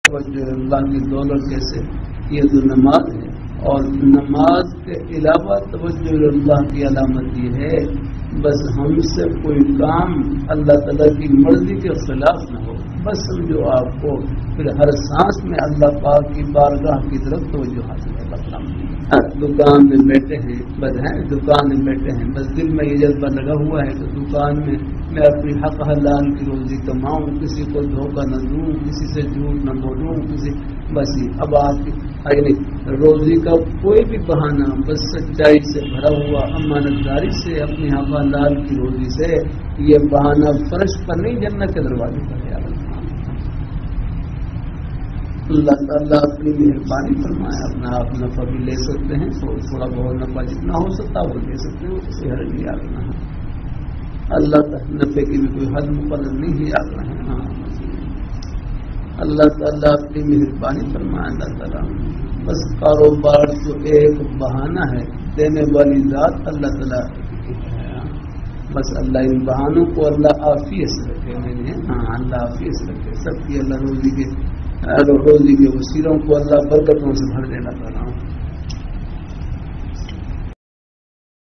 توجہ اللہ کی دولت کیسے، یہ تو نماز ہے، اور نماز کے علاوہ توجہ اللہ کی علامت یہ ہے بس ہم سے کوئی کام اللہ تعالیٰ کی مرضی کے خلاف نہ ہو، بس سمجھو آپ کو پھر ہر سانس میں اللہ پاک کی بارگاہ کی طرف توجہ حاصل ہے۔ دکان میں بیٹھے ہیں بس ہیں، دکان میں بیٹھے ہیں بس دل میں یہ جذبہ لگا ہوا ہے کہ دکان میں اپنی حق حلال کی روزی کماؤں، کسی کو دھوکہ نہ دوں، کسی سے جھوٹ نہ بولوں، کسی بس اب آپ کی روزی کا کوئی بھی بہانہ بس سچائی سے بھرا ہوا، امانت داری سے، اپنی حق حلال کی روزی سے، یہ بہانہ فرش پر نہیں جنت کے دروازے پر ہے۔ اللہ تعالیٰ اپنی مہربانی فرمائے، اپنا آپ نفع بھی لے سکتے ہیں، تھوڑا بہت نفع جتنا ہو سکتا وہ لے سکتے ہیں، اسے حرج نہیں آگنا ہے۔ اللہ تک نفع کی بھی کوئی حد مقرر نہیں ہے آگنا ہے۔ ہاں اللہ تعالیٰ اپنی مہربانی فرمائے۔ اللہ تعالیٰ بس کاروبار تو ایک بہانہ ہے، دینے والی ذات اللہ تعالیٰ ہے۔ بس اللہ ان بہانوں کو اللہ عافیت سے رکھے، ہاں اللہ عافیت سے رکھے، سب کی اللہ روزی کے وسیلوں کو اللہ برکتوں سے بھر دینا تعالیٰ۔